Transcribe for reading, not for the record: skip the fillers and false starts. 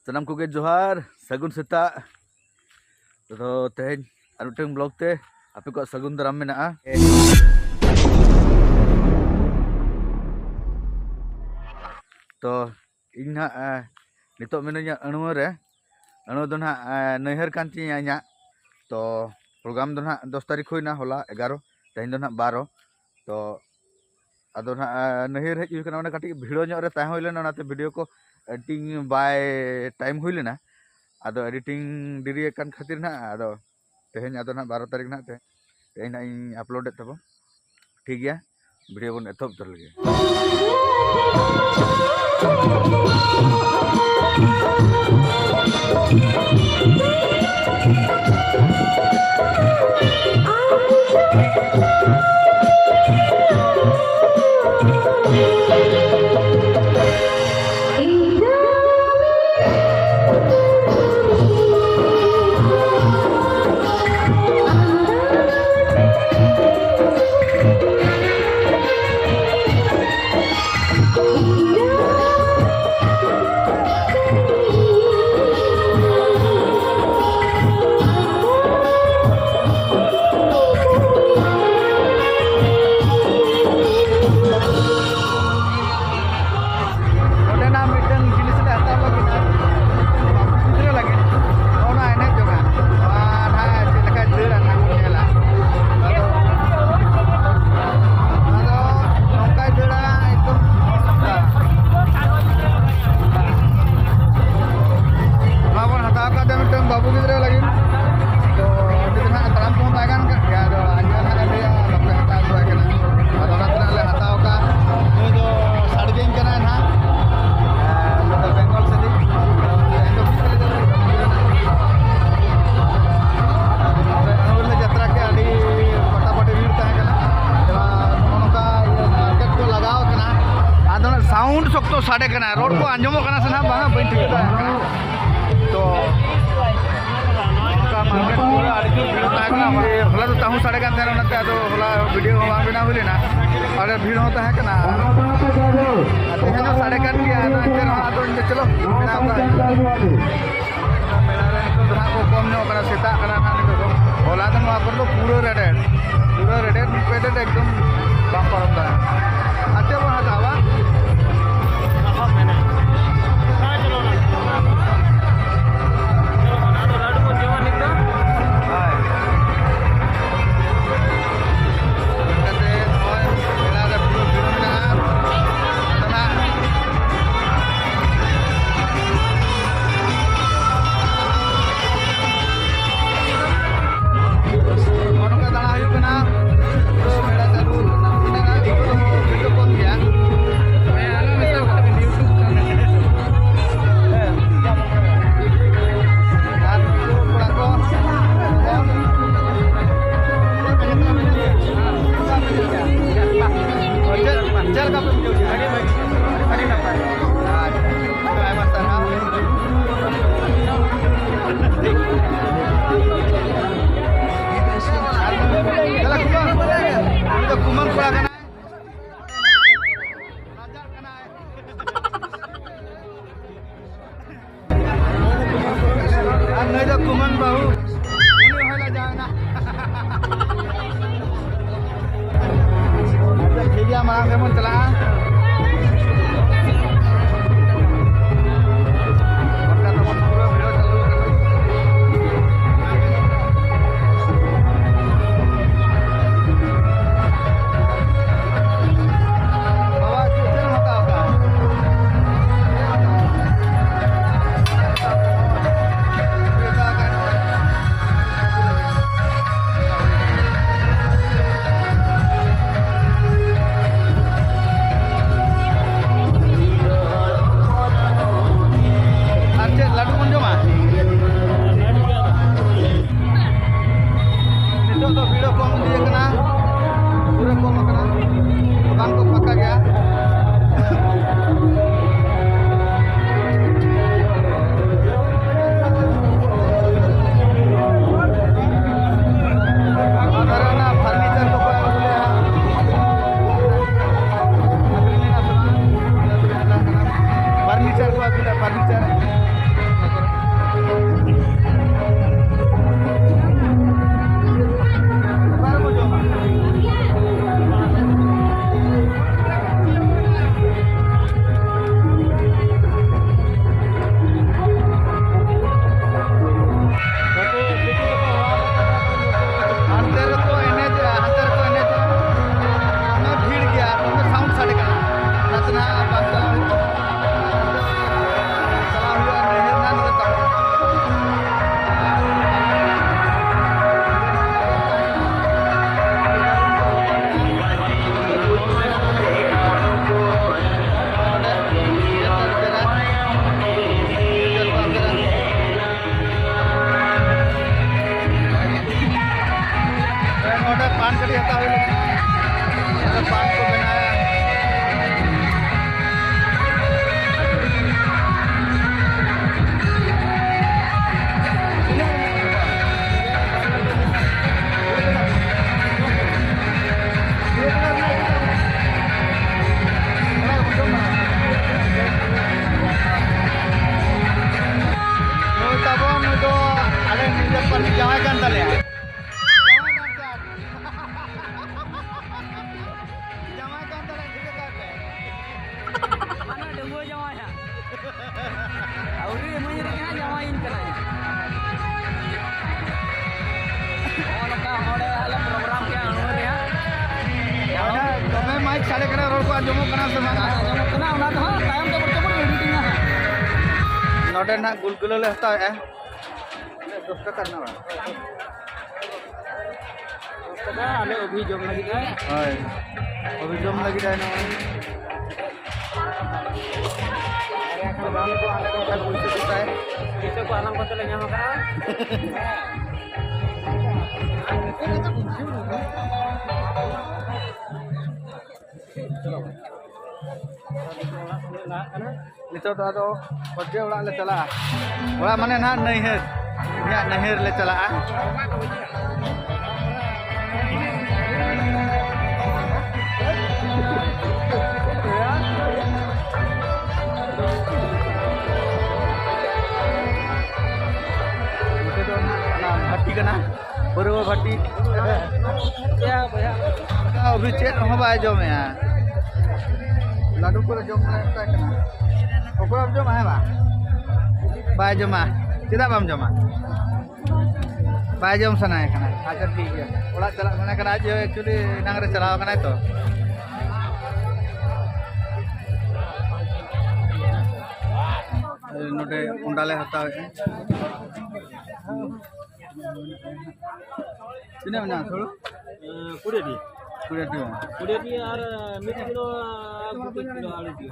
Sanam koge johar, sagun seta. तो तेज और मिट्टन blog ते आपे को सगुन दाराम मेना तो इन ना नितो मिनुया अणुआ रे अणु दो ना नैहर कान तिया तो प्रोग्राम दो ना 10 तारीख हुई ना होला 11 तेज दो ना 12 तो अदो ना नैहर हेज हुई ना काटी भिड़ो ᱧᱚᱜ रे ताहे हुई लेना नाते वीडियो को एडिटिंग बाय टाइम हुई लेना आदो एडिटिंग डिरी कान खातिर ना आदो तेहेन आदो ना 12 तारीख ना तेहेन ना इन अपलोड तबो ठीक गया वीडियो बन एतब उतर लगे साउंड शक्तो साड़े कना रोड को आंजमो कना से ना बांगा बइन ठीक तो का मार्केट पूरा आड़ी भीड़ ता कना होला तो ताहू साड़े कान तेना नते तो होला वीडियो बा बिना होले ना और भीड़ होता है कना आते हैं साड़े कान के आना तेना तो चलो मेरा मेरा तो धरा को कम नो कना सेता कना ना तो होला तो वहां पर तो पूरा रेडेड पेडेड एकदम बाम परता है अच्छा वहां जावा कुमन बाहू ठीक है मांग के मन चला hata huyu depan ko benaya. Jangan kan tali ya. Jangan kan tali kita kata. Mana denggo jawanya? Auri menyeriknya jawain kena. Oh laka hore ala program ke anu ya. Ya udah, kami mic sade kena rol ko anjomo kena semana. Anjomo kena una to tayam to bertemu editing na. Node na gulgulo le hata ya. दोस्त करना है दोस्त का आले अभी जम लगी है हाय अभी जम लगी है ना अरे काम को आने को सब कुछ होता है किसे को आराम करते लेंगे हम का नितो तो पजे उड़ा ले चला उड़ा माने ना नहीं है या नहर ले चला भट्टी का ना बरोबर भट्टी क्या भैया अभी चेक हो बाय जो में लाडू को जो में का ना ओकरा जो में बा बाय जो में चिदा बाम जो में बाय जो में सना है कना अच्छा ठीक है ओला चला माने कना आज एक्चुअली नांग रे चलाव कना तो नोटे उंडाले हता है किने मना थोड़ो कुड़े दी कुड़े दी और 1 किलो 2 किलो आलू दी